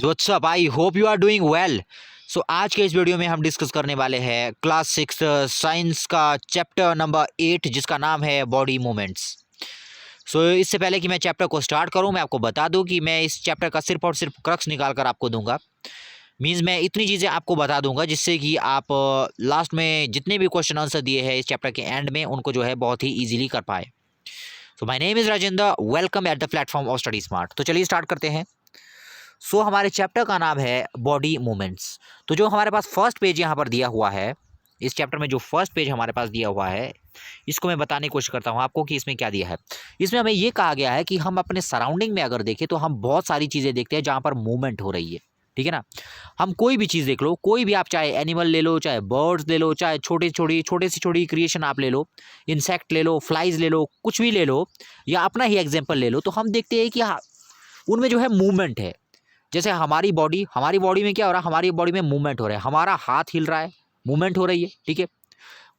What's up, I hope you are doing well. So आज के इस वीडियो में हम डिस्कस करने वाले हैं क्लास 6 साइंस का चैप्टर नंबर 8 जिसका नाम है बॉडी मूवमेंट्स। सो इससे पहले कि मैं चैप्टर को स्टार्ट करूं, मैं आपको बता दूं कि मैं इस चैप्टर का सिर्फ और सिर्फ क्रक्स निकाल कर आपको दूंगा। मींस मैं इतनी चीज़ें आपको बता दूंगा जिससे कि आप लास्ट में जितने भी क्वेश्चन आंसर दिए हैं इस चैप्टर के एंड में उनको जो है बहुत ही ईजिली कर पाए। So my name is Rajendra, welcome at the platform of study smart. तो चलिए स्टार्ट करते हैं। हमारे चैप्टर का नाम है बॉडी मूवमेंट्स। तो जो हमारे पास फर्स्ट पेज यहाँ पर दिया हुआ है, इस चैप्टर में जो फर्स्ट पेज हमारे पास दिया हुआ है, इसको मैं बताने की कोशिश करता हूँ आपको कि इसमें क्या दिया है। इसमें हमें ये कहा गया है कि हम अपने सराउंडिंग में अगर देखें तो हम बहुत सारी चीज़ें देखते हैं जहाँ पर मूवमेंट हो रही है। ठीक है ना। हम कोई भी चीज़ देख लो, कोई भी, आप चाहे एनिमल ले लो, चाहे बर्ड्स ले लो, चाहे छोटे से छोटी क्रिएशन आप ले लो, इंसेक्ट ले लो, फ्लाइज ले लो, कुछ भी ले लो, या अपना ही एग्जाम्पल ले लो, तो हम देखते हैं कि हाँ उनमें जो है मूवमेंट है। जैसे हमारी बॉडी में क्या हो रहा है, हमारी बॉडी में मूवमेंट हो रहा है, हमारा हाथ हिल रहा है, मूवमेंट हो रही है। ठीक है।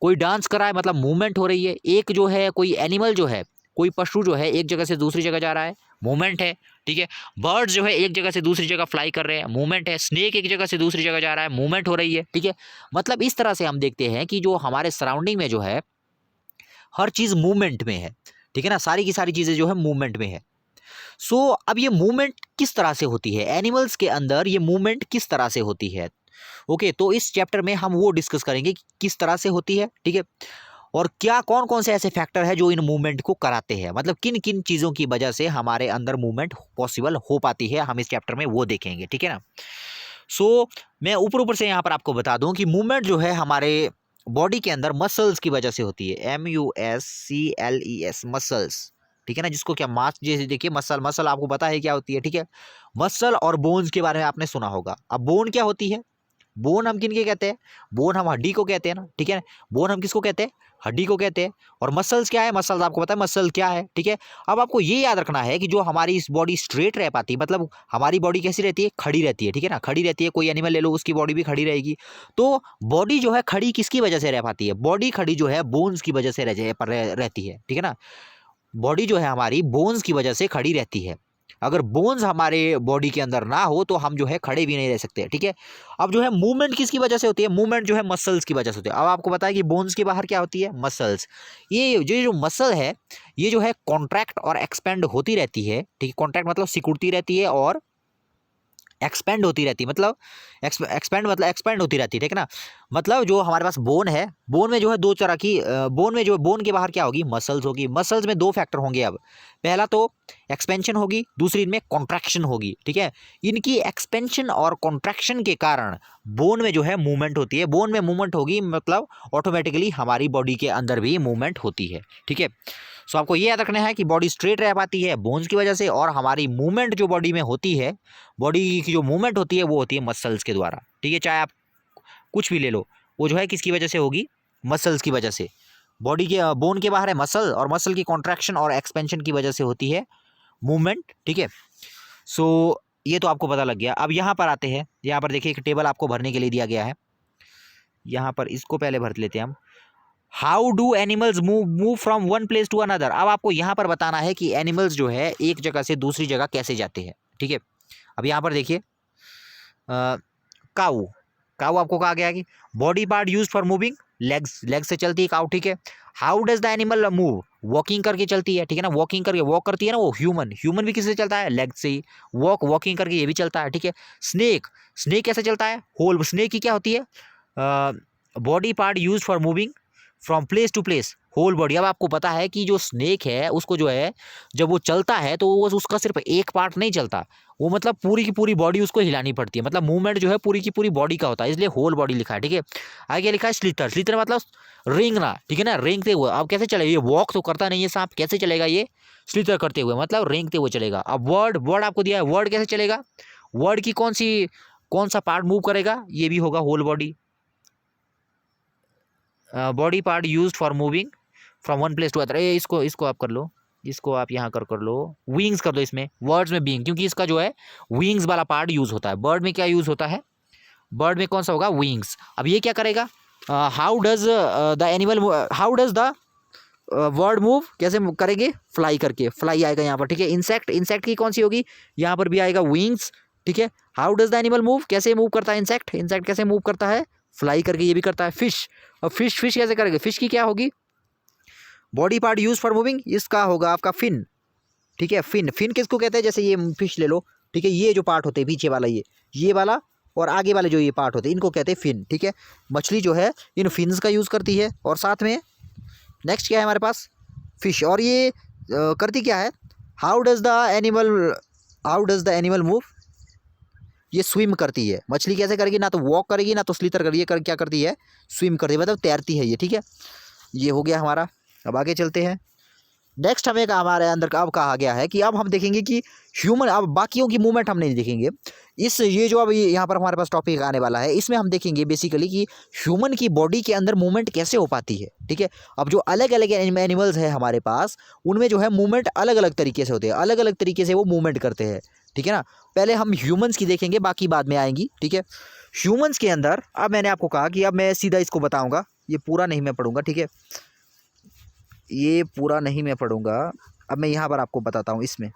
कोई डांस कर रहा है, मतलब मूवमेंट हो रही है। एक जो है कोई एनिमल जो है, कोई पशु जो है एक जगह से दूसरी जगह जा रहा है, मूवमेंट है। ठीक है। बर्ड्स जो है एक जगह से दूसरी जगह फ्लाई कर रहे हैं, मूवमेंट है। स्नेक एक जगह से दूसरी जगह जा रहा है, मूवमेंट हो रही है। ठीक है। मतलब इस तरह से हम देखते हैं कि जो हमारे सराउंडिंग में जो है हर चीज़ मूवमेंट में है। ठीक है ना। सारी की सारी चीज़ें जो है मूवमेंट में है। अब ये मूवमेंट किस तरह से होती है, एनिमल्स के अंदर ये मूवमेंट किस तरह से होती है। ओके, तो इस चैप्टर में हम वो डिस्कस करेंगे कि किस तरह से होती है। ठीक है। और क्या कौन कौन से ऐसे फैक्टर है जो इन मूवमेंट को कराते हैं, मतलब किन किन चीज़ों की वजह से हमारे अंदर मूवमेंट पॉसिबल हो पाती है, हम इस चैप्टर में वो देखेंगे। ठीक है ना। मैं ऊपर ऊपर से यहाँ पर आपको बता दूं कि मूवमेंट जो है हमारे बॉडी के अंदर मसल्स की वजह से होती है। MUSCLES, muscles. ठीक है ना। जिसको क्या मास, जैसे देखिए मसल आपको पता है क्या होती है। ठीक है। मसल और बोन्स के बारे में आपने सुना होगा। अब बोन क्या होती है, बोन हम किन के कहते हैं, बोन हम हड्डी को कहते हैं ना। ठीक है। बोन हम किसको कहते हैं, हड्डी को कहते हैं। और मसल्स क्या है, मसल्स आपको पता है मसल क्या है। ठीक है। अब आपको ये याद रखना है कि जो हमारी इस बॉडी स्ट्रेट रह पाती है, मतलब हमारी बॉडी कैसी रहती है, खड़ी रहती है। ठीक है ना, खड़ी रहती है। कोई एनिमल ले लो, उसकी बॉडी भी खड़ी रहेगी। तो बॉडी जो है खड़ी किसकी वजह से रह पाती है, बॉडी खड़ी जो है बोन्स की वजह से रहती है। ठीक है ना। बॉडी जो है हमारी बोन्स की वजह से खड़ी रहती है। अगर बोन्स हमारे बॉडी के अंदर ना हो तो हम जो है खड़े भी नहीं रह सकते। ठीक है। अब जो है मूवमेंट किसकी वजह से होती है, मूवमेंट जो है मसल्स की वजह से होती है। अब आपको पता है कि बोन्स के बाहर क्या होती है, मसल्स। ये जो मसल है ये जो है कॉन्ट्रैक्ट और एक्सपेंड होती रहती है। ठीक है। कॉन्ट्रैक्ट मतलब सिकुड़ती रहती है, और एक्सपेंड होती रहती है, मतलब एक्सपेंड होती रहती है। ठीक है ना। मतलब जो हमारे पास बोन है, बोन में जो है दो तरह की, बोन के बाहर क्या होगी, मसल्स होगी। मसल्स में दो फैक्टर होंगे। अब पहला तो एक्सपेंशन होगी, दूसरी इनमें कॉन्ट्रैक्शन होगी। ठीक है। इनकी एक्सपेंशन और कॉन्ट्रैक्शन के कारण बोन में जो है मूवमेंट होती है। बोन में मूवमेंट होगी मतलब ऑटोमेटिकली हमारी बॉडी के अंदर भी मूवमेंट होती है। ठीक है। आपको ये याद रखना है कि बॉडी स्ट्रेट रह पाती है बोन्स की वजह से, और हमारी मूवमेंट जो बॉडी में होती है, बॉडी की जो मूवमेंट होती है वो होती है मसल्स के द्वारा। ठीक है। चाहे आप कुछ भी ले लो, वो जो है किसकी वजह से होगी, मसल्स की वजह से। बॉडी के बोन के बाहर है मसल, और मसल की कॉन्ट्रैक्शन और एक्सपेंशन की वजह से होती है मूवमेंट। ठीक है। ये तो आपको पता लग गया। अब यहाँ पर आते हैं, यहाँ पर देखिए एक टेबल आपको भरने के लिए दिया गया है। यहाँ पर इसको पहले भर लेते हैं हम। How do animals move from one place to another. अब आपको यहाँ पर बताना है कि एनिमल्स जो है एक जगह से दूसरी जगह कैसे जाते हैं। ठीक है। अब यहाँ पर देखिए काऊ, काऊ आपको कहा गया कि body part use for moving, legs से चलती है काऊ। ठीक है। How does the animal move, walking करके चलती है। ठीक है ना। वॉकिंग करके, वॉक करती है ना वो ह्यूमन भी किससे चलता है, लेग से ही। वॉकिंग करके ये भी चलता है। ठीक है। स्नेक कैसे चलता है, होल स्नेक की क्या होती है, body part use for moving from place to place, whole body. अब आपको पता है कि जो स्नेक है उसको जो है जब वो चलता है तो वो उसका सिर्फ एक पार्ट नहीं चलता, वो मतलब पूरी की पूरी बॉडी उसको हिलानी पड़ती है। मतलब मूवमेंट जो है पूरी की पूरी बॉडी का होता है, इसलिए होल बॉडी लिखा है। ठीक है। आगे लिखा है स्लिथर मतलब रेंगना। ठीक है ना, रेंगते हुए। अब कैसे चलेगा, ये वॉक तो करता नहीं है सांप, कैसे चलेगा ये, स्लिथर करते हुए, मतलब रेंगते हुए चलेगा। अब वर्ड आपको दिया है, वर्ड कैसे चलेगा, वर्ड की कौन सा पार्ट मूव करेगा, ये भी होगा whole body. Body part used for moving from one place to other. इसको आप कर लो, इसको आप यहाँ कर लो, विंग्स कर दो इसमें, वर्ड्स में बीइंग, क्योंकि इसका जो है विंग्स वाला पार्ट यूज होता है। बर्ड में क्या यूज होता है, बर्ड में कौन सा होगा, विंग्स। अब ये क्या करेगा, how does the word move, कैसे करेंगे, फ्लाई करके, फ्लाई आएगा यहाँ पर। ठीक है। इंसेक्ट की कौन सी होगी, यहाँ पर भी आएगा विंग्स, ठीक है। How does the animal move, कैसे मूव करता है इंसेक्ट, इंसेक्ट कैसे मूव करता है, फ्लाई करके, ये भी करता है। फिश, और फिश कैसे करेगा, फिश की क्या होगी body part use for moving, इसका होगा आपका फिन, ठीक है। फिन, फिन किसको कहते हैं, जैसे ये फिश ले लो, ठीक है, ये जो पार्ट होते हैं पीछे वाला, ये वाला और आगे वाले जो ये पार्ट होते हैं इनको कहते हैं फिन, ठीक है। मछली जो है इन फिन्स का यूज़ करती है। और साथ में नेक्स्ट क्या है हमारे पास, फिश, और ये करती क्या है, how does the animal move, ये स्विम करती है। मछली कैसे करेगी, ना तो वॉक करेगी ना तो स्लीतर करेगी, ये क्या करती है, स्विम करती है, मतलब तैरती है ये, ठीक है। ये हो गया हमारा। अब आगे चलते हैं। नेक्स्ट हमें हमारे अंदर का अब कहा गया है कि अब हम देखेंगे कि ह्यूमन, अब बाकियों की मूवमेंट हम नहीं देखेंगे, ये जो अब यहाँ पर हमारे पास टॉपिक आने वाला है इसमें हम देखेंगे बेसिकली कि ह्यूमन की बॉडी के अंदर मूवमेंट कैसे हो पाती है, ठीक है। अब जो अलग अलग एनिमल्स है हमारे पास, उनमें जो है मूवमेंट अलग अलग तरीके से होते हैं, अलग अलग तरीके से वो मूवमेंट करते हैं, ठीक है ना। पहले हम ह्यूमंस की देखेंगे, बाकी बाद में आएंगी, ठीक है। ह्यूमंस के अंदर अब मैंने आपको कहा कि अब मैं सीधा इसको बताऊँगा, ये पूरा नहीं मैं पढ़ूँगा, ठीक है, ये पूरा नहीं मैं पढ़ूंगा। अब मैं यहाँ पर आपको बताता हूँ, इसमें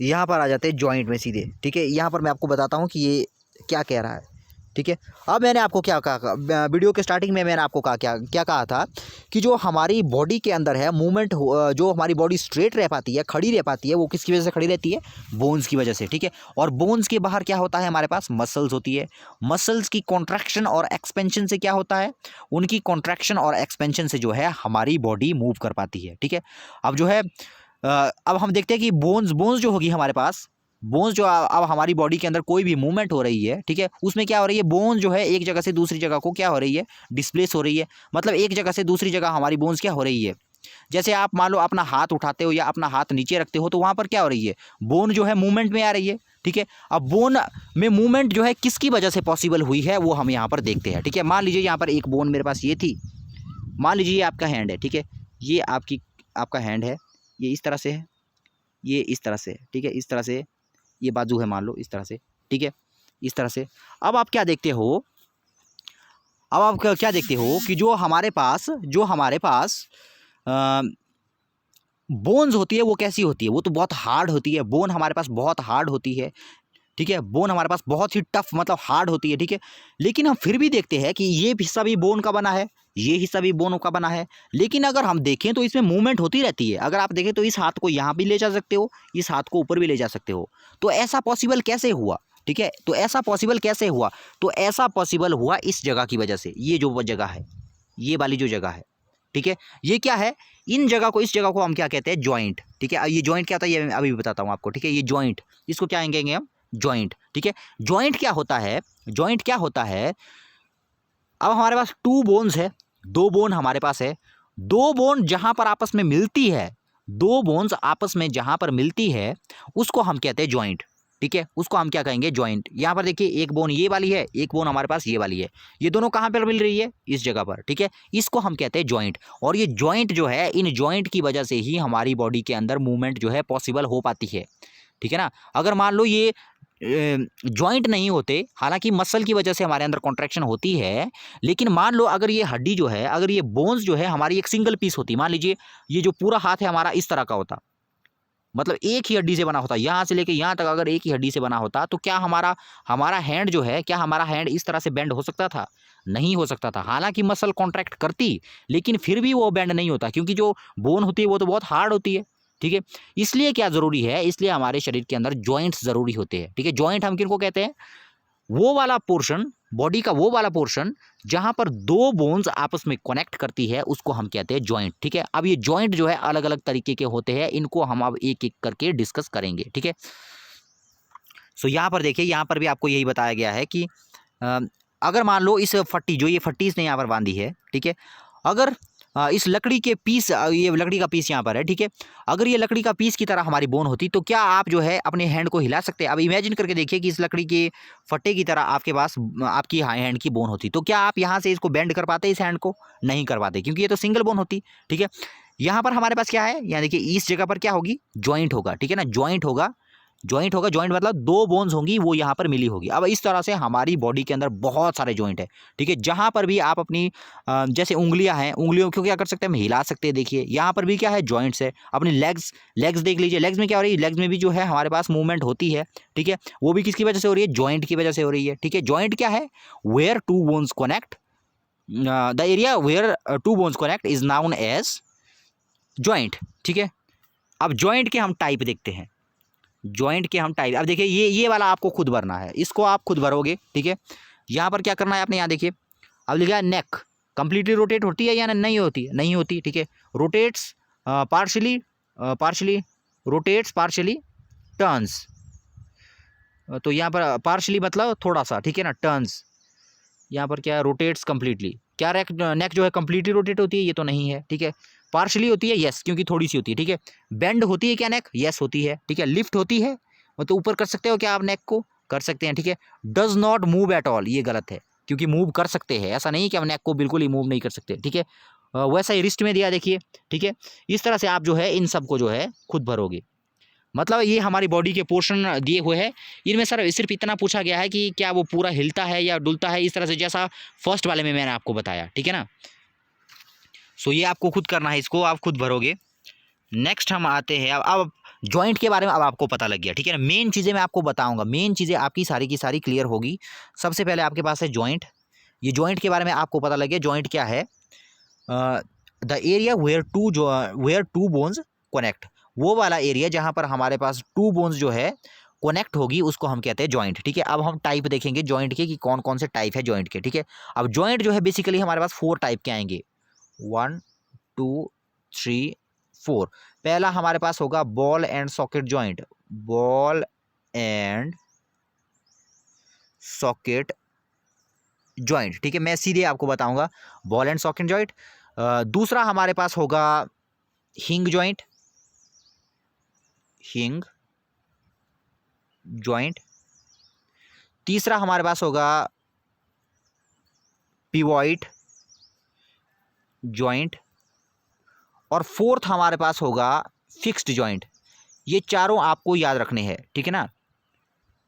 यहाँ पर आ जाते हैं जॉइंट में सीधे, ठीक है। यहाँ पर मैं आपको बताता हूँ कि ये क्या कह रहा है, ठीक है। अब मैंने आपको क्या कहा, वीडियो के स्टार्टिंग में मैंने आपको कहा क्या कहा था कि जो हमारी बॉडी के अंदर है मूवमेंट, जो हमारी बॉडी स्ट्रेट रह पाती है, खड़ी रह पाती है, वो किसकी वजह से खड़ी रहती है, बोन्स की वजह से, ठीक है। और बोन्स के बाहर क्या होता है, हमारे पास मसल्स होती है। मसल्स की कॉन्ट्रैक्शन और एक्सपेंशन से क्या होता है, उनकी कॉन्ट्रैक्शन और एक्सपेंशन से जो है हमारी बॉडी मूव कर पाती है, ठीक है। अब जो है अब हम देखते हैं कि बोन्स जो होगी हमारे पास, बोन्स जो अब हमारी बॉडी के अंदर कोई भी मूवमेंट हो रही है, ठीक है, उसमें क्या हो रही है, बोन जो है एक जगह से दूसरी जगह को क्या हो रही है, डिस्प्लेस हो रही है। मतलब एक जगह से दूसरी जगह हमारी बोन्स क्या हो रही है, जैसे आप मान लो अपना हाथ उठाते हो या अपना हाथ नीचे रखते हो तो वहाँ पर क्या हो रही है, बोन जो है मूवमेंट में आ रही है, ठीक है। अब बोन में मूवमेंट जो है किसकी वजह से पॉसिबल हुई है वो हम यहाँ पर देखते हैं, ठीक है। मान लीजिए यहाँ पर एक बोन मेरे पास ये थी, मान लीजिए ये आपका हैंड है, ठीक है, ये आपका हैंड है, ये इस तरह से है, ये इस तरह से, ठीक है, इस तरह से ये बाजू है मान लो इस तरह से, ठीक है, इस तरह से। अब आप क्या देखते हो, कि जो हमारे पास बोन्स होती है वो कैसी होती है, वो तो बहुत हार्ड होती है। बोन हमारे पास बहुत हार्ड होती है, ठीक है, बोन हमारे पास बहुत ही टफ मतलब हार्ड होती है, ठीक है। लेकिन हम फिर भी देखते हैं कि ये हिस्सा भी बोन का बना है, ये हिस्सा भी बोन का बना है, लेकिन अगर हम देखें तो इसमें मूवमेंट होती रहती है। अगर आप देखें तो इस हाथ को यहाँ भी ले जा सकते हो, इस हाथ को ऊपर भी ले जा सकते हो। तो ऐसा पॉसिबल कैसे हुआ, ठीक है, तो ऐसा पॉसिबल कैसे हुआ, तो ऐसा पॉसिबल हुआ इस जगह की वजह से। ये जो जगह है, ये वाली जो जगह है, ठीक है, ये क्या है, इस जगह को हम क्या कहते हैं, जॉइंट, ठीक है। ये जॉइंट क्या होता है ये मैं अभी भी बताता हूँ आपको, ठीक है। ये जॉइंट, इसको क्या कहेंगे हम, जॉइंट, ठीक है। जॉइंट क्या होता है, अब हमारे पास 2 बोन्स है, 2 बोन हमारे पास है, 2 बोन जहां पर आपस में मिलती है, 2 बोन्स आपस में जहां पर मिलती है उसको हम कहते हैं जॉइंट, ठीक है, उसको हम क्या कहेंगे, जॉइंट। यहां पर देखिए एक बोन ये वाली है, एक बोन हमारे पास ये वाली है, ये दोनों कहां पर मिल रही है, इस जगह पर, ठीक है, इसको हम कहते हैं जॉइंट। और ये जॉइंट जो है, इन जॉइंट की वजह से ही हमारी बॉडी के अंदर मूवमेंट जो है पॉसिबल हो पाती है, ठीक है ना। अगर मान लो ये जॉइंट नहीं होते, हालांकि मसल की वजह से हमारे अंदर कॉन्ट्रैक्शन होती है, लेकिन मान लो अगर ये हड्डी जो है, अगर ये बोन्स जो है हमारी एक सिंगल पीस होती, मान लीजिए ये जो पूरा हाथ है हमारा इस तरह का होता, मतलब एक ही हड्डी से बना होता, यहाँ से लेके यहाँ तक अगर एक ही हड्डी से बना होता, तो क्या हमारा हैंड जो है, क्या हमारा हैंड इस तरह से बेंड हो सकता था, नहीं हो सकता था। हालांकि मसल कॉन्ट्रैक्ट करती, लेकिन फिर भी वो बेंड नहीं होता, क्योंकि जो बोन होती है वो तो बहुत हार्ड होती है, ठीक है। इसलिए क्या जरूरी है, इसलिए हमारे शरीर के अंदर जॉइंट्स जरूरी होते हैं, ठीक है। जॉइंट हम किनको कहते हैं, वो वाला पोर्शन, बॉडी का वो वाला पोर्शन जहां पर 2 बोन्स आपस में कनेक्ट करती है उसको हम कहते हैं जॉइंट, ठीक है। अब ये जॉइंट जो है अलग अलग तरीके के होते हैं, इनको हम अब एक एक करके डिस्कस करेंगे, ठीक है। सो यहाँ पर देखिए, यहाँ पर भी आपको यही बताया गया है कि अगर मान लो इस फट्टी, जो ये फट्टी इसने यहाँ पर बांधी है, ठीक है, अगर इस लकड़ी के पीस, ये लकड़ी का पीस यहाँ पर है, ठीक है, अगर ये लकड़ी का पीस की तरह हमारी बोन होती तो क्या आप जो है अपने हैंड को हिला सकते हैं। अब इमेजिन करके देखिए कि इस लकड़ी के फट्टे की तरह आपके पास आपकी हैंड की बोन होती, तो क्या आप यहाँ से इसको बेंड कर पाते, इस हैंड को नहीं कर पाते, क्योंकि ये तो सिंगल बोन होती, ठीक है। यहाँ पर हमारे पास क्या है, यहाँ देखिए इस जगह पर क्या होगी, जॉइंट होगा, ठीक है ना, जॉइंट होगा। जॉइंट होगा, जॉइंट मतलब दो बोन्स होंगी वो यहाँ पर मिली होगी। अब इस तरह से हमारी बॉडी के अंदर बहुत सारे जॉइंट है, ठीक है। जहाँ पर भी आप अपनी जैसे उंगलियां हैं, उंगलियों को क्या कर सकते हैं, हम हिला सकते हैं। देखिए यहाँ पर भी क्या है, जॉइंट्स है। अपनी लेग्स लेग्स देख लीजिए, लेग्स में क्या हो रही है, लेग्स में भी जो है हमारे पास मूवमेंट होती है, ठीक है। वो भी किसकी वजह से हो रही है, जॉइंट की वजह से हो रही है, ठीक है। जॉइंट क्या है, where two bones connect, the area where two bones connect is known as joint, ठीक है। अब जॉइंट के हम टाइप देखते हैं, जॉइंट के हम टाइप। अब देखिए ये वाला आपको खुद भरना है, इसको आप खुद भरोगे, ठीक है। यहाँ पर क्या करना है आपने, यहाँ देखिए अब लिखा है नेक कंप्लीटली रोटेट होती है या नहीं होती है, नहीं होती, ठीक है। Rotates partially, partially rotates, partially turns. तो यहाँ पर पार्शली मतलब थोड़ा सा, ठीक है ना, टर्न्स। यहाँ पर क्या है, रोटेट्स कंप्लीटली। क्या नेक जो है कंप्लीटली रोटेट होती है, ये तो नहीं है, ठीक है। पार्शली होती है, यस, क्योंकि थोड़ी सी होती है, ठीक है। बेंड होती है क्या नेक, यस होती है, ठीक है। लिफ्ट होती है, मतलब ऊपर कर सकते हो क्या आप नेक को, कर सकते हैं, ठीक है। Does not move at all, ये गलत है, क्योंकि मूव कर सकते हैं, ऐसा नहीं कि हम नेक को बिल्कुल ही मूव नहीं कर सकते, ठीक है। वैसा ही रिस्ट में दिया देखिए, ठीक है। इस तरह से आप जो है इन सब को जो है खुद भरोगे। मतलब ये हमारी बॉडी के पोर्शन दिए हुए हैं। इनमें सर सिर्फ इतना पूछा गया है कि क्या वो पूरा हिलता है या डुलता है, इस तरह से जैसा फर्स्ट वाले में मैंने आपको बताया, ठीक है ना। सो ये आपको खुद करना है, इसको आप खुद भरोगे। नेक्स्ट हम आते हैं, अब जॉइंट के बारे में अब आपको पता लग गया, ठीक है ना। मेन चीज़ें मैं आपको बताऊंगा, मेन चीज़ें आपकी सारी की सारी क्लियर होगी। सबसे पहले आपके पास है जॉइंट। ये जॉइंट के बारे में आपको पता लग गया, जॉइंट क्या है, the area where two bones connect, वो वाला एरिया जहाँ पर हमारे पास टू बोन्स जो है कनेक्ट होगी, उसको हम कहते हैं जॉइंट, ठीक है। अब हम टाइप देखेंगे जॉइंट के कि कौन कौन से टाइप है जॉइंट के, ठीक है। अब जॉइंट जो है बेसिकली हमारे पास 4 टाइप के आएंगे, 1 2 3 4। पहला हमारे पास होगा ball and socket joint, ball and socket joint, ठीक है। मैं सीधे आपको बताऊंगा बॉल एंड सॉकेट जॉइंट। दूसरा हमारे पास होगा हिंग जॉइंट, हिंग जॉइंट। तीसरा हमारे पास होगा पिवॉइट जॉइंट। और फोर्थ हमारे पास होगा फिक्स्ड जॉइंट। ये चारों आपको याद रखने हैं, ठीक है ना,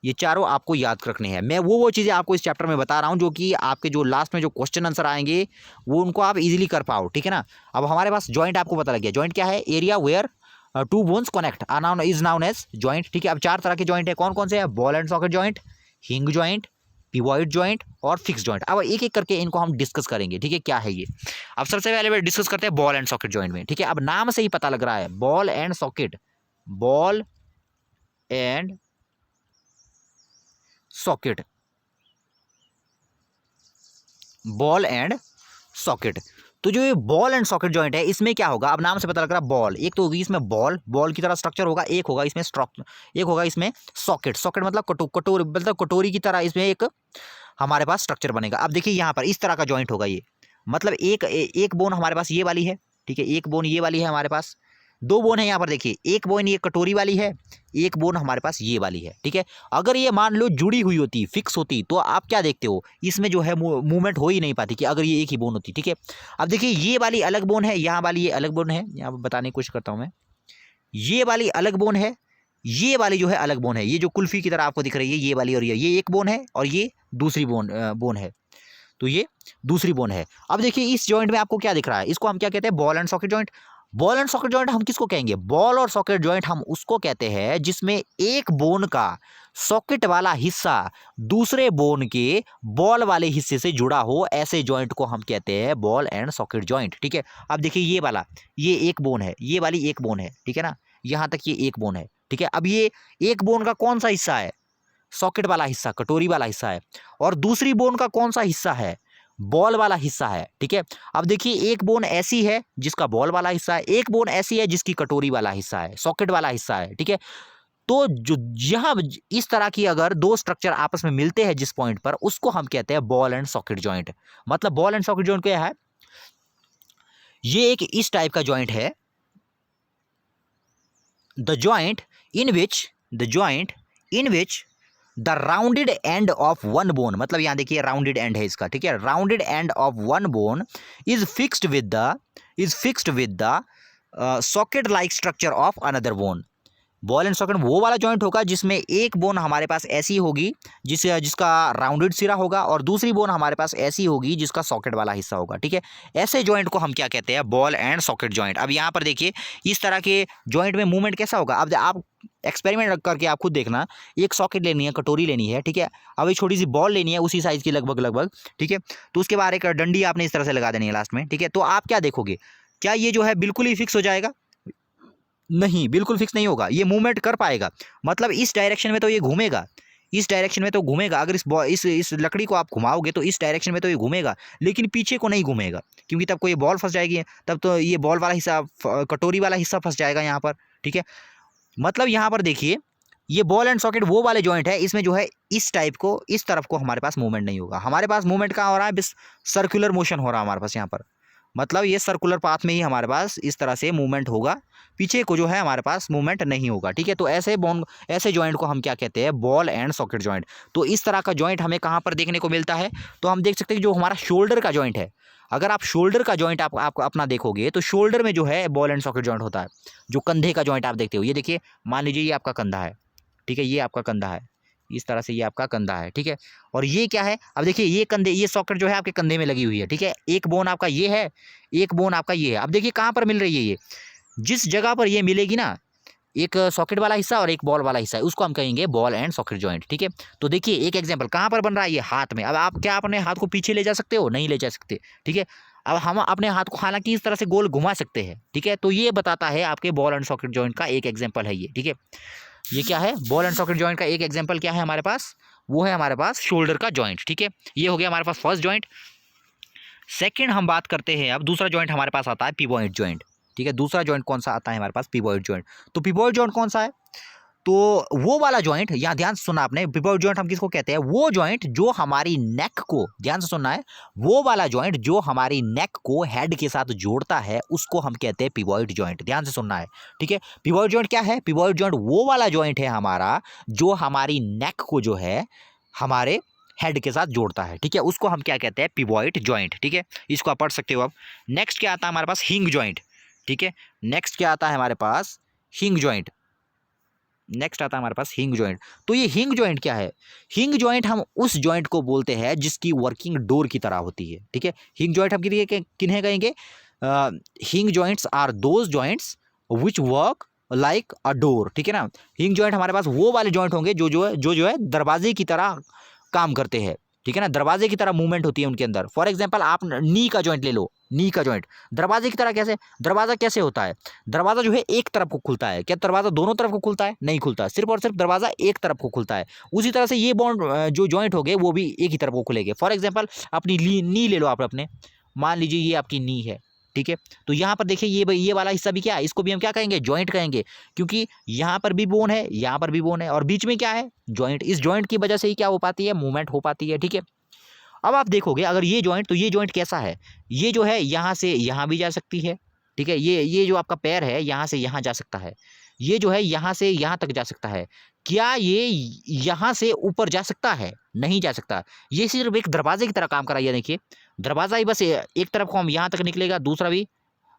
ये चारों आपको याद रखने हैं। मैं वो चीज़ें आपको इस चैप्टर में बता रहा हूँ जो कि आपके जो लास्ट में जो क्वेश्चन आंसर आएंगे वो उनको आप इजीली कर पाओ, ठीक है ना। अब हमारे पास जॉइंट आपको पता लग गया, जॉइंट क्या है, area where two bones connect is known as joint, ठीक है। अब 4 तरह के जॉइंट है, कौन कौन से है, बॉल एंड सॉकेट जॉइंट, हिंग जॉइंट, पिवॉइड जॉइंट और फिक्स जॉइंट। अब एक एक करके इनको हम डिस्कस करेंगे, ठीक है, क्या है ये। अब सबसे पहले डिस्कस करते हैं बॉल एंड सॉकेट जॉइंट में, ठीक है। अब नाम से ही पता लग रहा है ball and socket, ball and socket, ball and socket. तो जो ये बॉल एंड सॉकेट जॉइंट है इसमें क्या होगा, अब नाम से पता लग रहा है बॉल, एक तो होगी इसमें बॉल, बॉल की तरह स्ट्रक्चर होगा, एक होगा इसमें एक होगा इसमें सॉकेट, सॉकेट मतलब कटोरी, मतलब कटोरी की तरह इसमें एक हमारे पास स्ट्रक्चर बनेगा। अब देखिए यहाँ पर इस तरह का जॉइंट होगा ये, मतलब एक बोन हमारे पास ये वाली है, ठीक है, एक बोन ये वाली है हमारे पास, 2 बोन है यहाँ पर देखिए, एक बोन ये कटोरी वाली है, एक बोन हमारे पास ये वाली है, ठीक है। अगर ये मान लो जुड़ी हुई होती, फिक्स होती, तो आप क्या देखते हो, इसमें जो है मूवमेंट हो ही नहीं पाती कि अगर ये एक ही बोन होती, ठीक है। अब देखिए ये वाली अलग बोन है, यहाँ वाली ये अलग बोन है, यहाँ पर बताने की कोशिश करता हूँ मैं, ये वाली अलग बोन है, ये वाली जो है अलग बोन है, ये जो कुल्फी की तरह आपको दिख रही है ये वाली, और ये एक बोन है और ये दूसरी बोन है, तो ये दूसरी बोन है। अब देखिए इस जॉइंट में आपको क्या दिख रहा है, इसको हम क्या कहते हैं, ball and socket joint. Ball and socket joint हम किसको कहेंगे, बॉल और सॉकेट जॉइंट हम उसको कहते हैं जिसमें एक बोन का सॉकेट वाला हिस्सा दूसरे बोन के बॉल वाले हिस्से से जुड़ा हो, ऐसे जॉइंट को हम कहते हैं बॉल एंड सॉकेट जॉइंट, ठीक है। अब देखिए ये वाला, ये एक बोन है, ये वाली एक बोन है, ठीक है ना, यहाँ तक ये एक बोन है, ठीक है। अब ये एक बोन का कौन सा हिस्सा है, सॉकेट वाला हिस्सा, कटोरी वाला हिस्सा है, और दूसरी बोन का कौन सा हिस्सा है, बॉल वाला हिस्सा है, ठीक है। अब देखिए एक बोन ऐसी है जिसका बॉल वाला हिस्सा है, एक बोन ऐसी है जिसकी कटोरी वाला हिस्सा है, सॉकेट वाला हिस्सा है, ठीक है। तो जो यहां इस तरह की अगर दो स्ट्रक्चर आपस में मिलते हैं जिस पॉइंट पर, उसको हम कहते हैं बॉल एंड सॉकेट जॉइंट। मतलब बॉल एंड सॉकेट जॉइंट क्या है, ये एक इस टाइप का जॉइंट है, the joint in which the rounded end of one bone, मतलब यहां देखिए राउंडेड एंड है इसका, ठीक है, rounded end of one bone is fixed with the socket like structure of another bone. Ball and socket वो वाला जॉइंट होगा जिसमें एक बोन हमारे पास ऐसी होगी जिसका राउंडेड सिरा होगा और दूसरी बोन हमारे पास ऐसी होगी जिसका सॉकेट वाला हिस्सा होगा, ठीक है। ऐसे जॉइंट को हम क्या कहते हैं, बॉल एंड सॉकेट जॉइंट। अब यहाँ पर देखिए इस तरह के जॉइंट में मूवमेंट कैसा होगा। अब आप एक्सपेरिमेंट करके आप खुद देखना। एक सॉकेट लेनी है, कटोरी लेनी है, ठीक है। अब एक छोटी सी बॉल लेनी है उसी साइज की लगभग, ठीक है। तो उसके बाद एक डंडी आपने इस तरह से लगा देनी है लास्ट में, ठीक है। तो आप क्या देखोगे, क्या ये जो है बिल्कुल ही फिक्स हो जाएगा? नहीं, बिल्कुल फिक्स नहीं होगा, ये मूवमेंट कर पाएगा। मतलब इस डायरेक्शन में तो ये घूमेगा, इस डायरेक्शन में तो घूमेगा। अगर इस लकड़ी को आप घुमाओगे तो इस डायरेक्शन में तो ये घूमेगा, लेकिन पीछे को नहीं घूमेगा, क्योंकि तब को ये बॉल फंस जाएगी, तब तो ये बॉल वाला हिस्सा कटोरी वाला हिस्सा फंस जाएगा यहाँ पर, ठीक है। मतलब यहाँ पर देखिए ये बॉल एंड सॉकेट वो वाले जॉइंट है, इसमें जो है इस टाइप को, इस तरफ को हमारे पास मूवमेंट नहीं होगा। हमारे पास मूवमेंट कहाँ हो रहा है, बस सर्कुलर मोशन हो रहा है हमारे पास यहाँ पर। मतलब ये सर्कुलर पाथ में ही हमारे पास इस तरह से मूवमेंट होगा, पीछे को जो है हमारे पास मूवमेंट नहीं होगा, ठीक है। तो ऐसे जॉइंट को हम क्या कहते हैं, बॉल एंड सॉकेट जॉइंट। तो इस तरह का जॉइंट हमें कहाँ पर देखने को मिलता है, तो हम देख सकते हैं जो हमारा शोल्डर का जॉइंट है। अगर आप शोल्डर का जॉइंट आप अपना देखोगे तो शोल्डर में जो है बॉल एंड सॉकेट जॉइंट होता है। जो कंधे का जॉइंट आप देखते हो, ये देखिए, मान लीजिए ये आपका कंधा है, ठीक है, ये आपका कंधा है, इस तरह से ये आपका कंधा है, ठीक है। और ये क्या है, अब देखिए ये कंधे, ये सॉकेट जो है आपके कंधे में लगी हुई है, ठीक है। एक बोन आपका ये है, एक बोन आपका ये है। अब देखिए कहाँ पर मिल रही है, ये जिस जगह पर ये मिलेगी ना, एक सॉकेट वाला हिस्सा और एक बॉल वाला हिस्सा है, उसको हम कहेंगे बॉल एंड सॉकेट जॉइंट, ठीक है। तो देखिए एक एग्जांपल कहाँ पर बन रहा है, ये हाथ में। अब आप क्या अपने हाथ को पीछे ले जा सकते हो, नहीं ले जा सकते, ठीक है। अब हम अपने हाथ को हालांकि इस तरह से गोल घुमा सकते हैं, ठीक है। तो ये बताता है आपके बॉल एंड सॉकेट जॉइंट का एक एग्जाम्पल है ये, ठीक है। ये क्या है, बॉल एंड सॉकेट जॉइंट का एक एग्जांपल क्या है हमारे पास, वो है हमारे पास शोल्डर का जॉइंट, ठीक है। ये हो गया हमारे पास फर्स्ट जॉइंट। सेकंड हम बात करते हैं, अब दूसरा जॉइंट हमारे पास आता है पिवोट जॉइंट, ठीक है। दूसरा जॉइंट कौन सा आता है हमारे पास, पिवोट जॉइंट। तो पिवोट जॉइंट कौन सा है, तो वो वाला जॉइंट, यहाँ ध्यान से सुनना आपने, पिवोट जॉइंट हम किसको कहते हैं, वो जॉइंट जो हमारी नेक को, ध्यान से सुनना है, वो वाला जॉइंट जो हमारी नेक को हेड के साथ जोड़ता है उसको हम कहते हैं पिवोट जॉइंट। ध्यान से सुनना है, ठीक है। पिवोट जॉइंट क्या है, पिवोट जॉइंट वो वाला जॉइंट है हमारा जो हमारी नेक को जो है हमारे हेड के साथ जोड़ता है, ठीक है। उसको हम क्या कहते हैं, पिवोट जॉइंट, ठीक है। इसको आप पढ़ सकते हो। अब नेक्स्ट क्या आता है हमारे पास, हिंग जॉइंट, ठीक है। नेक्स्ट क्या आता है हमारे पास, हिंग जॉइंट। नेक्स्ट आता है हमारे पास हिंग जॉइंट। तो ये हिंग जॉइंट क्या है, हिंग जॉइंट हम उस जॉइंट को बोलते हैं जिसकी वर्किंग डोर की तरह होती है, ठीक है। हिंग जॉइंट हम किन्हें कहेंगे, hinge joints are those joints which work like a door, ठीक है ना। हिंग जॉइंट हमारे पास वो वाले जॉइंट होंगे जो है दरवाजे की तरह काम करते हैं, ठीक है ना। दरवाजे की तरह मूवमेंट होती है उनके अंदर। फॉर एग्जांपल आप नी का जॉइंट ले लो, नी का जॉइंट दरवाजे की तरह कैसे, दरवाजा कैसे होता है, दरवाजा जो है एक तरफ को खुलता है। क्या दरवाजा दोनों तरफ को खुलता है, नहीं खुलता, सिर्फ और सिर्फ दरवाजा एक तरफ को खुलता है। उसी तरह से ये बॉन्ड जो जॉइंट हो गए वो भी एक ही तरफ को खुलेंगे। फॉर एग्जांपल अपनी नी ले लो आप अपने, मान लीजिए ये आपकी नी है, ठीक है। तो यहाँ पर देखिए ये वाला हिस्सा भी क्या है, इसको भी हम क्या कहेंगे, जॉइंट कहेंगे, क्योंकि यहाँ पर भी बोन है, यहाँ पर भी बोन है और बीच में क्या है, जॉइंट। इस जॉइंट की वजह से ही क्या हो पाती है, मूवमेंट हो पाती है, ठीक है। अब आप देखोगे अगर ये जॉइंट, तो ये जॉइंट कैसा है, ये जो है यहाँ से यहाँ भी जा सकती है, ठीक है। ये जो आपका पैर है यहाँ से यहाँ जा सकता है, ये जो है यहाँ से यहाँ तक जा सकता है। क्या ये यहाँ से ऊपर जा सकता है, नहीं जा सकता। ये सिर्फ एक दरवाजे की तरह काम कर रहा है। देखिए दरवाजा ही बस एक तरफ को हम यहाँ तक निकलेगा, दूसरा भी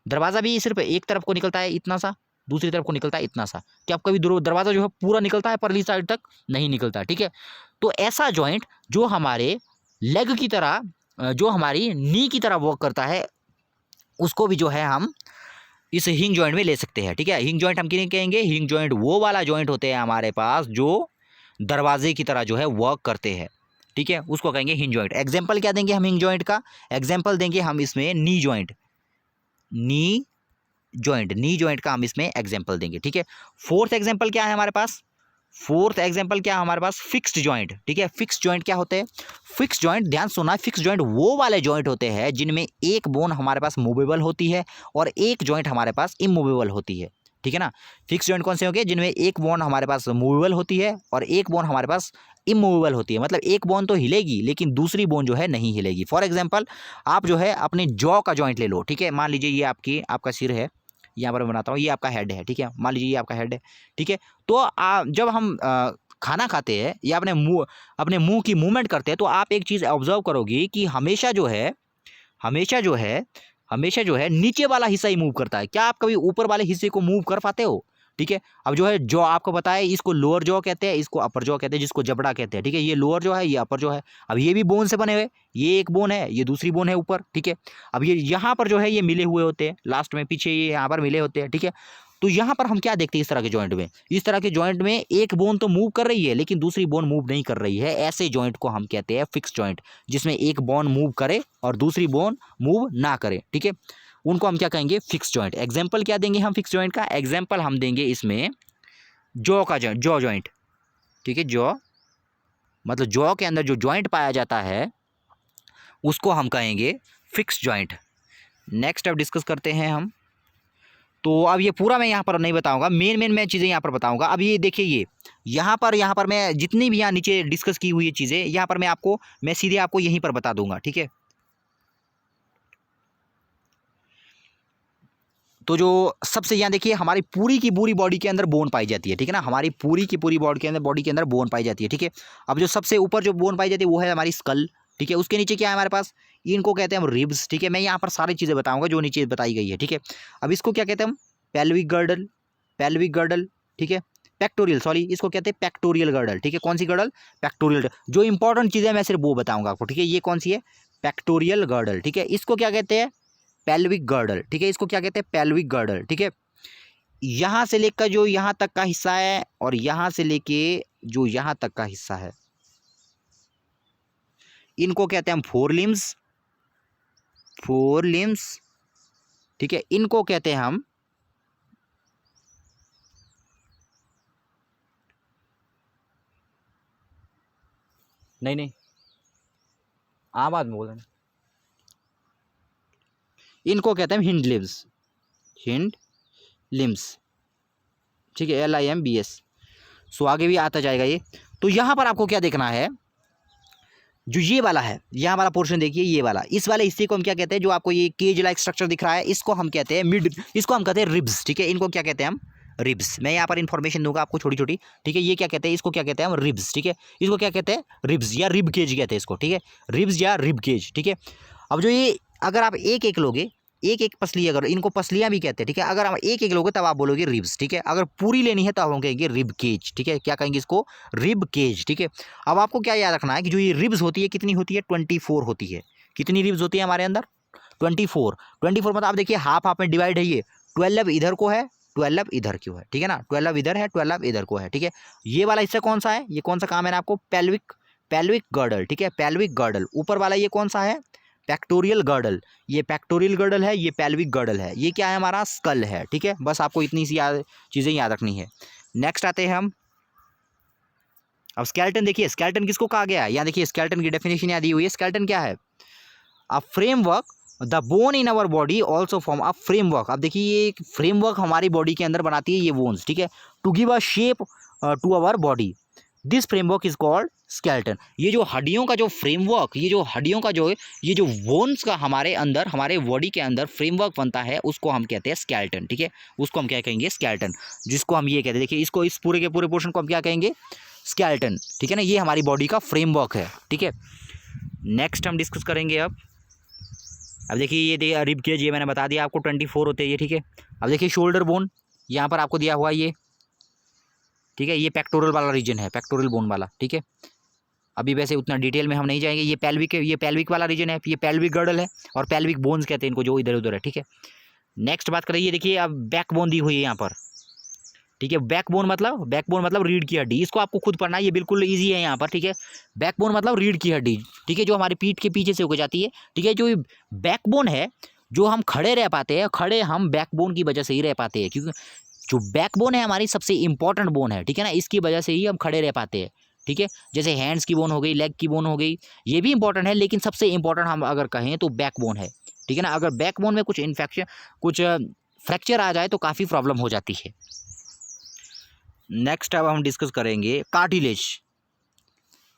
दरवाजा भी सिर्फ एक तरफ को निकलता है इतना सा, दूसरी तरफ को निकलता है इतना सा। क्या आप कभी दरवाजा जो है पूरा निकलता है परली साइड तक, नहीं निकलता, ठीक है। तो ऐसा जॉइंट जो हमारे लेग की तरह, जो हमारी नी की तरह वर्क करता है, उसको भी जो है हम इस हिंग जॉइंट में ले सकते हैं, ठीक है। हिंग जॉइंट हम किन्हें कहेंगे, हिंग जॉइंट वो वाला जॉइंट होते हैं हमारे पास जो दरवाजे की तरह जो है वर्क करते हैं, ठीक है, उसको कहेंगे हिंग जॉइंट। एग्जाम्पल क्या देंगे हम हिंग जॉइंट का, एग्जाम्पल देंगे हम इसमें नी जॉइंट, नी जॉइंट का हम इसमें एग्जाम्पल देंगे, ठीक है। फोर्थ एग्जाम्पल क्या है हमारे पास, फोर्थ एग्जाम्पल क्या है हमारे पास, फिक्स्ड जॉइंट, ठीक है। फिक्स्ड जॉइंट क्या होते हैं, फिक्स्ड जॉइंट ध्यान सुनना, फिक्स्ड जॉइंट वो वाले जॉइंट होते हैं जिनमें एक बोन हमारे पास मूवेबल होती है और एक जॉइंट हमारे पास इमूवेबल होती है, ठीक है ना। फिक्स्ड जॉइंट कौन से होंगे, जिनमें एक बोन हमारे पास मूवेबल होती है और एक बोन हमारे पास इमूवेबल होती है। मतलब एक बोन तो हिलेगी लेकिन दूसरी बोन जो है नहीं हिलेगी। फॉर एग्जाम्पल आप जो है अपने जॉ का जॉइंट ले लो, ठीक है। मान लीजिए ये आपका सिर है, यहाँ पर मैं बनाता हूँ, ये आपका हेड है, ठीक है। मान लीजिए ये आपका हेड है, ठीक है। तो जब हम खाना खाते हैं या अपने मुंह की मूवमेंट करते हैं तो आप एक चीज़ ऑब्जर्व करोगे कि हमेशा जो है नीचे वाला हिस्सा ही मूव करता है। क्या आप कभी ऊपर वाले हिस्से को मूव कर पाते हो, ठीक है। अब जो है जॉ आपको पता है, इसको लोअर जॉ कहते हैं, इसको अपर जॉ कहते हैं, जिसको जबड़ा कहते हैं, ठीक है। ये लोअर जॉ है, ये अपर जॉ है। अब ये भी बोन से बने हुए, ये एक बोन है, ये दूसरी बोन है ऊपर, ठीक है। अब ये यहाँ पर जो है ये मिले हुए होते हैं, लास्ट में पीछे ये यहाँ पर मिले होते हैं, ठीक है। तो यहाँ पर हम क्या देखते हैं, इस तरह के जॉइंट में, इस तरह के जॉइंट में एक बोन तो मूव कर रही है लेकिन दूसरी बोन मूव नहीं कर रही है। ऐसे जॉइंट को हम कहते हैं फिक्स जॉइंट, जिसमें एक बोन मूव करे और दूसरी बोन मूव ना करे, ठीक है। उनको हम क्या कहेंगे, फिक्स जॉइंट। एग्जाम्पल क्या देंगे हम फिक्स जॉइंट का, एग्जाम्पल हम देंगे इसमें जॉ का जॉइंट, जॉ जॉइंट, ठीक है। जॉ मतलब जॉ के अंदर जो जॉइंट पाया जाता है उसको हम कहेंगे फिक्स जॉइंट। नेक्स्ट अब डिस्कस करते हैं हम। तो अब ये पूरा मैं यहाँ पर नहीं बताऊंगा, मेन मैं चीज़ें यहाँ पर बताऊंगा। अब ये देखिए, ये यहाँ पर मैं जितनी भी यहाँ नीचे डिस्कस की हुई चीज़ें यहाँ पर मैं सीधे आपको यहीं पर बता दूंगा, ठीक है। तो जो सबसे यहाँ देखिए, हमारी पूरी की पूरी बॉडी के अंदर बोन पाई जाती है, ठीक है ना। हमारी पूरी की पूरी बॉडी के अंदर बोन पाई जाती है, ठीक है। अब जो सबसे ऊपर जो बोन पाई जाती है वो है हमारी स्कल, ठीक है। उसके नीचे क्या है हमारे पास, इनको कहते हैं हम रिब्स, ठीक है। मैं यहाँ पर सारी चीज़ें बताऊंगा जो नीचे बताई गई है, ठीक है। अब इसको क्या कहते हैं हम, पेल्विक गर्डल, पेल्विक गर्डल, ठीक है। पेक्टोरियल, सॉरी, इसको कहते हैं पेक्टोरियल गर्डल, ठीक है। कौन सी गर्डल, पेक्टोरियल। जो इंपॉर्टेंट चीज़ें मैं सिर्फ वो बताऊंगा आपको, ठीक है। ये कौन सी है, पेक्टोरियल गर्डल, ठीक है। इसको क्या कहते हैं, पेल्विक गर्डल, ठीक है। इसको क्या कहते हैं, पेल्विक गर्डल, ठीक है। यहाँ से लेकर जो यहाँ तक का हिस्सा है और यहाँ से लेके जो यहाँ तक का हिस्सा है, इनको कहते हैं हम फोर लिम्स, फोर लिम्स, ठीक है। इनको कहते हैं हम नहीं आवाज में बोल रहे हैं, इनको कहते हैं हिंड लिम्स, हिंड लिम्स, ठीक है। LIMBS। सो आगे भी आता जाएगा ये। तो यहाँ पर आपको क्या देखना है, जो ये वाला है, यहाँ वाला पोर्शन देखिए, ये वाला, इस वाले हिस्से को हम क्या कहते हैं, जो आपको ये केज लाइक स्ट्रक्चर दिख रहा है, इसको हम कहते हैं मिड, इसको हम कहते हैं रिब्स, ठीक है। इनको क्या कहते हैं हम, रिब्स। मैं यहाँ पर इन्फॉर्मेशन दूंगा आपको छोटी छोटी, ठीक है। ये क्या कहते हैं, इसको क्या कहते हैं हम, रिब्स, ठीक है। इसको क्या कहते हैं, रिब्स या रिब केज कहते हैं इसको, ठीक है। रिब्स या रिब केज, ठीक है। अब जो ये, अगर आप एक एक लोगे, एक एक पसली, अगर इनको पसलियां भी कहते हैं, ठीक है। अगर हम एक एक लोगे तब आप बोलोगे रिब्स, ठीक है। अगर पूरी लेनी है तो आप हम कहेंगे रिब केज, ठीक है। क्या कहेंगे इसको, रिब केज, ठीक है। अब आपको क्या याद रखना है कि जो ये रिब्स होती है कितनी होती है, 24 होती है। कितनी रिब्स होती है हमारे अंदर, 24। 24 मतलब आप देखिए हाफ हाफ में डिवाइड है ये, 12 इधर को है, 12 इधर क्यों है, ठीक है ना। 12 इधर है, 12 इधर को है, ठीक है। ये वाला हिस्सा कौन सा है, ये कौन सा काम है ना आपको, पेल्विक, पेल्विक गर्डल, ठीक है। Pelvic girdle. ऊपर वाला ये कौन सा है, पेक्टोरियल गर्डल। ये पेक्टोरियल गर्डल है, ये पेल्विक गर्डल है। ये क्या है हमारा, स्कल है, ठीक है। बस आपको इतनी सी चीज़ें याद रखनी है। नेक्स्ट आते हैं हम, अब स्केलेटन देखिए, स्केलेटन किसको कहा गया है, यहाँ देखिए स्केलेटन की डेफिनेशन यहाँ दी हुई है। स्केलेटन क्या है, a framework, the bone in our body also form a framework. अब देखिए ये एक फ्रेमवर्क हमारी बॉडी के अंदर बनाती है ये बोन्स, ठीक है, to give a shape to our body. This framework is called skeleton. ये जो हड्डियों का जो फ्रेमवर्क, ये जो हड्डियों का जो, ये जो बोन्स का हमारे अंदर, हमारे बॉडी के अंदर फ्रेमवर्क बनता है, उसको हम कहते हैं स्केलेटन, ठीक है। उसको हम क्या कहेंगे, स्केलेटन, जिसको हम ये कहते हैं, देखिए इसको, इस पूरे के पूरे पोर्शन को हम क्या कहेंगे, स्केलेटन, ठीक है ना। ये हमारी बॉडी का फ्रेमवर्क है, ठीक है। नेक्स्ट हम डिस्कस करेंगे अब देखिए, ये देखिए रिब केज, ये मैंने बता दिया आपको 24 होते हैं ये, ठीक है। अब देखिए शोल्डर बोन यहाँ पर आपको दिया हुआ ये, ठीक है। ये पेक्टोरल वाला रीजन है, पेक्टोरल बोन वाला, ठीक है। अभी वैसे उतना डिटेल में हम नहीं जाएंगे। ये पेल्विक है, ये पेल्विक वाला रीजन है, ये पेल्विक गर्डल है और पेल्विक बोन्स कहते हैं इनको, जो इधर उधर है, ठीक है। नेक्स्ट बात करें, ये देखिए अब बैक बोन दी हुई है यहाँ पर, ठीक है। बैक बोन मतलब रीढ़ की हड्डी। इसको आपको खुद पढ़ना है, ये बिल्कुल ईजी है यहाँ पर, ठीक है। बैक बोन मतलब रीढ़ की हड्डी, ठीक है, जो हमारी पीठ के पीछे से होकर जाती है, ठीक है। जो बैक बोन है, जो हम खड़े रह पाते हैं, खड़े हम बैकबोन की वजह से ही रह पाते हैं, क्योंकि जो बैकबोन है हमारी सबसे इंपॉर्टेंट बोन है, ठीक है ना। इसकी वजह से ही हम खड़े रह पाते हैं, ठीक है। जैसे हैंड्स की बोन हो गई, लेग की बोन हो गई, ये भी इंपॉर्टेंट है, लेकिन सबसे इंपॉर्टेंट हम अगर कहें तो बैकबोन है, ठीक है ना। अगर बैकबोन में कुछ इन्फेक्शन, कुछ फ्रैक्चर आ जाए तो काफ़ी प्रॉब्लम हो जाती है। नेक्स्ट अब हम डिस्कस करेंगे कार्टिलेज।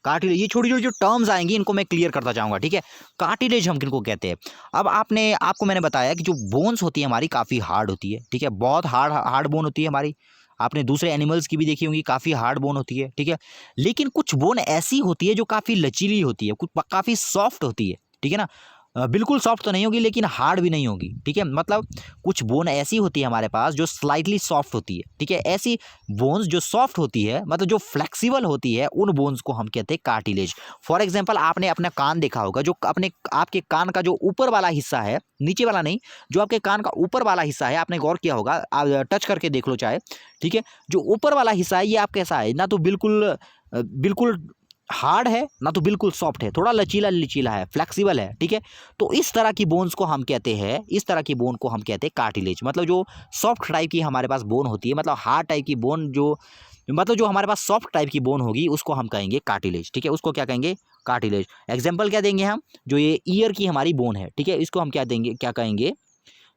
कार्टिलेज, ये छोटी छोटी जो टर्म्स आएंगी इनको मैं क्लियर करता जाऊंगा, ठीक है। कार्टिलेज हम किनको कहते हैं। अब आपको मैंने बताया कि जो बोन्स होती है हमारी काफ़ी हार्ड होती है, ठीक है। बहुत हार्ड बोन होती है हमारी। आपने दूसरे एनिमल्स की भी देखी होंगी, काफ़ी हार्ड बोन होती है, ठीक है। लेकिन कुछ बोन ऐसी होती है जो काफ़ी लचीली होती है, कुछ काफ़ी सॉफ्ट होती है, ठीक है ना। बिल्कुल सॉफ्ट तो नहीं होगी लेकिन हार्ड भी नहीं होगी, ठीक है। मतलब कुछ बोन ऐसी होती है हमारे पास जो स्लाइटली सॉफ्ट होती है, ठीक है। ऐसी बोन्स जो सॉफ्ट होती है, मतलब जो फ्लेक्सिबल होती है, उन बोन्स को हम कहते हैं कार्टिलेज। फॉर एग्जांपल आपने अपना कान देखा होगा, जो अपने आपके कान का जो ऊपर वाला हिस्सा है, नीचे वाला नहीं, जो आपके कान का ऊपर वाला हिस्सा है, आपने गौर किया होगा, आप टच करके देख लो चाहे, ठीक है। जो ऊपर वाला हिस्सा है ये आप कैसा है, ना तो बिल्कुल बिल्कुल हार्ड है, ना तो बिल्कुल सॉफ्ट है, थोड़ा लचीला लचीला है, फ्लेक्सिबल है, ठीक है। तो इस तरह की बोन्स को हम कहते हैं, इस तरह की बोन को हम कहते हैं कार्टिलेज। मतलब जो सॉफ्ट टाइप की हमारे पास बोन होती है, मतलब हार्ड टाइप की बोन जो, मतलब जो हमारे पास सॉफ्ट टाइप की बोन होगी उसको हम कहेंगे कार्टिलेज, ठीक है। उसको क्या कहेंगे, कार्टिलेज। एग्जाम्पल क्या देंगे हम, जो ये ईयर की हमारी बोन है, ठीक है, इसको हम क्या देंगे, क्या कहेंगे,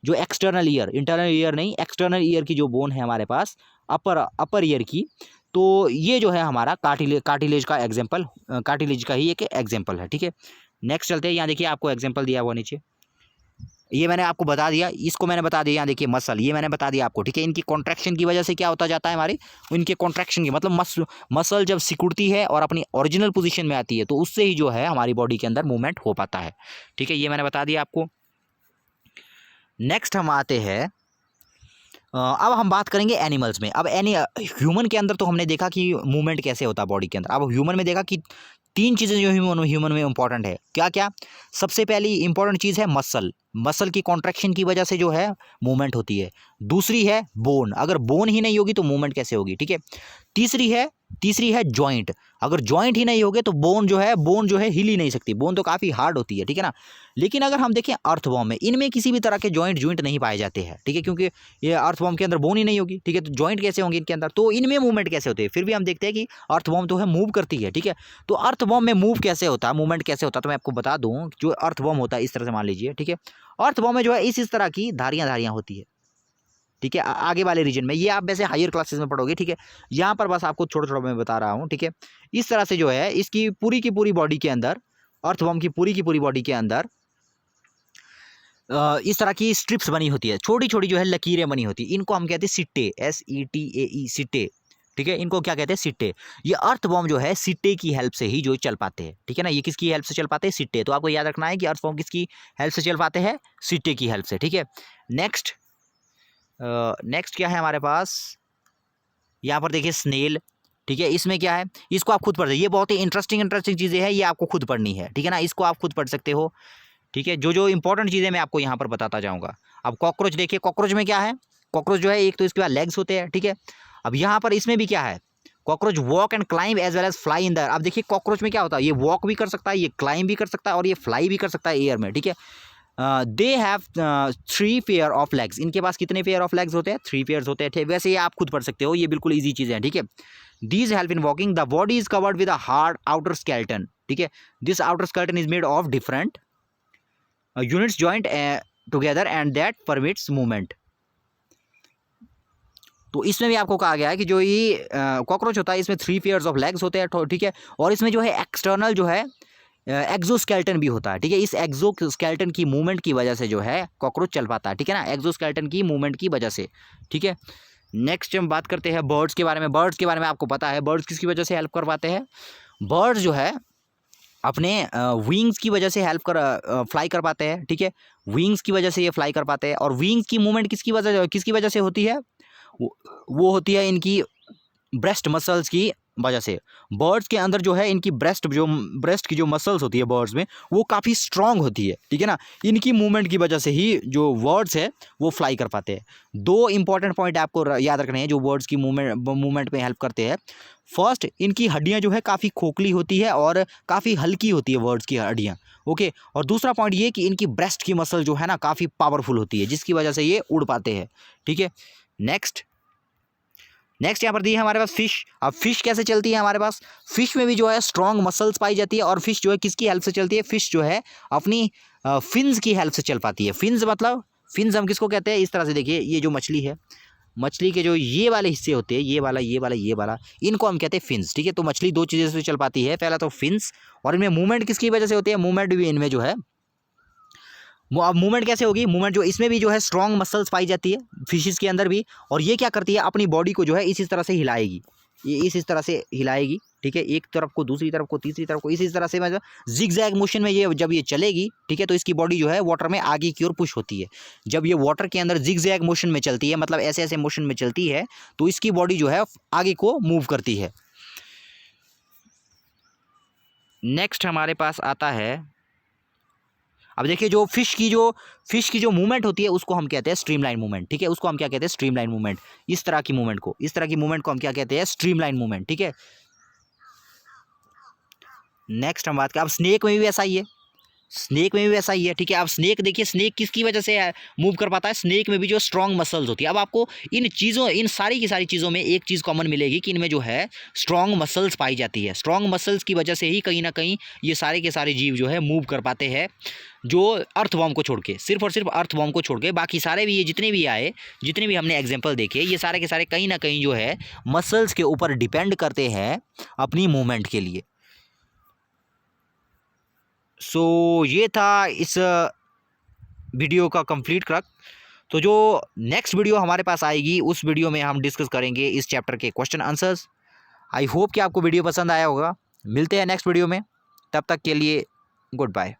जो एक्सटर्नल ईयर, इंटरनल ईयर नहीं, एक्सटर्नल ईयर की जो बोन है हमारे पास, अपर ईयर की, तो ये जो है हमारा कार्टिलेज का एग्जाम्पल, कार्टिलेज का ही एक एग्जाम्पल है, ठीक है। नेक्स्ट चलते हैं, यहाँ देखिए आपको एग्जाम्पल दिया हुआ नीचे, ये मैंने आपको बता दिया, इसको मैंने बता दिया, यहाँ देखिए मसल, ये मैंने बता दिया आपको, ठीक है। इनकी कॉन्ट्रैक्शन की वजह से क्या होता जाता है हमारे, इनके कॉन्ट्रैक्शन की मतलब मसल जब सिकुड़ती है और अपनी ओरिजिनल पोजीशन में आती है, तो उससे ही जो है हमारी बॉडी के अंदर मूवमेंट हो पाता है, ठीक है। ये मैंने बता दिया आपको। नेक्स्ट हम आते हैं, अब हम बात करेंगे एनिमल्स में। अब ह्यूमन के अंदर तो हमने देखा कि मूवमेंट कैसे होता है बॉडी के अंदर। अब ह्यूमन में देखा कि तीन चीज़ें जो ह्यूमन में इंपॉर्टेंट है, क्या क्या। सबसे पहली इंपॉर्टेंट चीज़ है मसल, मसल की कॉन्ट्रैक्शन की वजह से जो है मूवमेंट होती है। दूसरी है बोन, अगर बोन ही नहीं होगी तो मूवमेंट कैसे होगी, ठीक है। तीसरी है जॉइंट, अगर जॉइंट ही नहीं होगे तो बोन जो है हिल ही नहीं सकती, बोन तो काफ़ी हार्ड होती है, ठीक है ना। लेकिन अगर हम देखें अर्थवॉर्म में, इनमें किसी भी तरह के जॉइंट नहीं पाए जाते हैं, ठीक है, क्योंकि ये अर्थवॉर्म के अंदर बोन ही नहीं होगी, ठीक है। तो जॉइंट कैसे होंगे इनके अंदर, तो इनमें मूवमेंट कैसे होते हैं। फिर भी हम देखते हैं कि अर्थवॉर्म तो है मूव करती है, ठीक है। तो अर्थवॉर्म में मूव कैसे होता है, मूवमेंट कैसे होता है, तो मैं आपको बता दूं, जो अर्थवॉर्म होता है इस तरह से मान लीजिए, ठीक है। अर्थवॉर्म में जो है इस तरह की धारियां होती है, ठीक है, आगे वाले रीजन में। ये आप वैसे हायर क्लासेस में पढ़ोगे, ठीक है। यहाँ पर बस आपको छोटा छोटा मैं बता रहा हूँ, ठीक है। इस तरह से जो है इसकी पूरी की पूरी बॉडी के अंदर, अर्थवॉर्म की पूरी बॉडी के अंदर इस तरह की स्ट्रिप्स बनी होती है, छोटी छोटी जो है लकीरें बनी होती है, इनको हम कहते हैं सिट्टे, SETAE, सिट्टे, ठीक है। इनको क्या कहते हैं, सिट्टे। ये अर्थवॉर्म जो है सिट्टे की हेल्प से ही जो चल पाते हैं, ठीक है ना। ये किसकी हेल्प से चल पाते हैं, सिट्टे। तो आपको याद रखना है कि अर्थवॉर्म किसकी हेल्प से चल पाते हैं, सिट्टे की हेल्प से, ठीक है। नेक्स्ट क्या है हमारे पास, यहाँ पर देखिए स्नेल, ठीक है। इसमें क्या है, इसको आप खुद पढ़ सकते, ये बहुत ही इंटरेस्टिंग चीज़ें हैं, ये आपको खुद पढ़नी है, ठीक है ना। इसको आप खुद पढ़ सकते हो, ठीक है। जो इंपॉर्टेंट चीज़ें मैं आपको यहाँ पर बताता जाऊँगा। अब कॉकरोच देखिए, कॉकरोच में क्या है, कॉकरोच जो है एक तो इसके बाद लेग्स होते हैं, ठीक है। अब यहाँ पर इसमें भी क्या है, cockroach walk and climb as well as fly in the air. अब देखिए कॉकरोच में क्या होता है, ये वॉक भी कर सकता है, ये क्लाइंब भी कर सकता है और ये फ्लाई भी कर सकता है एयर में, ठीक है। They have 3 pair of legs, इनके पास कितने पेयर ऑफ लेग्स होते हैं, 3 पेयर्स होते हैं। वैसे ये आप खुद पढ़ सकते हो, ये बिल्कुल ईजी चीज़ है, ठीक है। These help in walking, the body is covered with a hard outer skeleton, ठीक है। This outer skeleton is made of different units joint together and that permits movement. तो इसमें भी आपको कहा गया है कि जो ये कॉकरोच होता है इसमें 3 पेयर्स ऑफ लेग्स होते हैं, ठीक है। और इसमें जो है एक्सटर्नल जो है एक्सोस्केलेटन भी होता है, ठीक है। इस एक्सोस्केलेटन की मूवमेंट की वजह से जो है कॉकरोच चल पाता है, ठीक है ना, एक्सोस्केलेटन की मूवमेंट की वजह से, ठीक है। नेक्स्ट हम बात करते हैं बर्ड्स के बारे में। बर्ड्स के बारे में आपको पता है, बर्ड्स किसकी वजह से हेल्प कर पाते हैं, बर्ड्स जो है अपने विंग्स की वजह से फ्लाई कर पाते हैं, ठीक है। विंग्स की वजह से ये फ्लाई कर पाते हैं। और विंग्स की मूवमेंट किसकी वजह से होती है, वो होती है इनकी ब्रेस्ट मसल्स की वजह से। बर्ड्स के अंदर जो है इनकी ब्रेस्ट की जो मसल्स होती है बर्ड्स में, वो काफ़ी स्ट्रांग होती है, ठीक है ना। इनकी मूवमेंट की वजह से ही जो बर्ड्स है वो फ्लाई कर पाते हैं। 2 इंपॉर्टेंट पॉइंट आपको याद रखने हैं जो बर्ड्स की मूवमेंट में हेल्प करते हैं। फर्स्ट, इनकी हड्डियां जो है काफ़ी खोखली होती है और काफ़ी हल्की होती है बर्ड्स की हड्डियां, ओके। और दूसरा पॉइंट ये कि इनकी ब्रेस्ट की मसल जो है ना काफ़ी पावरफुल होती है, जिसकी वजह से ये उड़ पाते हैं, ठीक है। नेक्स्ट यहाँ पर दी है हमारे पास फिश। अब फिश कैसे चलती है हमारे पास, फिश में भी जो है स्ट्रॉन्ग मसल्स पाई जाती है। और फिश जो है किसकी हेल्प से चलती है, फिश जो है अपनी फिन्स की हेल्प से चल पाती है। फिन्स मतलब, फिन्स हम किसको कहते हैं, इस तरह से देखिए, ये जो मछली है, मछली के जो ये वाले हिस्से होते हैं, ये वाला, इनको हम कहते हैं फिन्स, ठीक है। तो मछली 2 चीज़ों से चल पाती है, पहला तो फिन्स, और इनमें मूवमेंट किसकी वजह से होती है, मूवमेंट भी इनमें जो है अब मूवमेंट कैसे होगी, मूवमेंट जो इसमें भी जो है स्ट्रॉन्ग मसल्स पाई जाती है फिशेस के अंदर भी। और ये क्या करती है, अपनी बॉडी को जो है इस तरह से हिलाएगी, ये इस तरह से हिलाएगी, ठीक है, एक तरफ को, दूसरी तरफ को, तीसरी तरफ को, इसी तरह से मतलब जिगजैग मोशन में ये जब ये चलेगी, ठीक है, तो इसकी बॉडी जो है वाटर में आगे की ओर पुश होती है। जब ये वाटर के अंदर जिगजैग मोशन में चलती है, मतलब ऐसे ऐसे मोशन में चलती है, तो इसकी बॉडी जो है आगे को मूव करती है। नेक्स्ट हमारे पास आता है, अब देखिए जो फिश की जो मूवमेंट होती है उसको हम कहते हैं स्ट्रीमलाइन मूवमेंट, ठीक है, उसको हम क्या कहते हैं, स्ट्रीमलाइन मूवमेंट। इस तरह की मूवमेंट को हम क्या कहते हैं, स्ट्रीमलाइन मूवमेंट, ठीक है। नेक्स्ट हम बात करें, अब स्नेक में भी ऐसा ही है, ठीक है। अब स्नेक देखिए, स्नेक किसकी वजह से मूव कर पाता है, स्नेक में भी जो स्ट्रॉन्ग मसल्स होती है। अब आपको इन सारी की सारी चीज़ों में एक चीज़ कॉमन मिलेगी कि इनमें जो है स्ट्रॉन्ग मसल्स पाई जाती है। स्ट्रॉन्ग मसल्स की वजह से ही कहीं ना कहीं ये सारे के सारे जीव जो है मूव कर पाते हैं, जो अर्थवॉर्म को छोड़ के, सिर्फ और सिर्फ अर्थवॉर्म को छोड़ के बाकी सारे भी, ये जितने भी हमने एग्जाम्पल देखे, ये सारे के सारे कहीं ना कहीं जो है मसल्स के ऊपर डिपेंड करते हैं अपनी मूवमेंट के लिए। सो ये था इस वीडियो का कंप्लीट क्रक। तो जो नेक्स्ट वीडियो हमारे पास आएगी, उस वीडियो में हम डिस्कस करेंगे इस चैप्टर के क्वेश्चन आंसर्स। आई होप कि आपको वीडियो पसंद आया होगा। मिलते हैं नेक्स्ट वीडियो में, तब तक के लिए गुड बाय।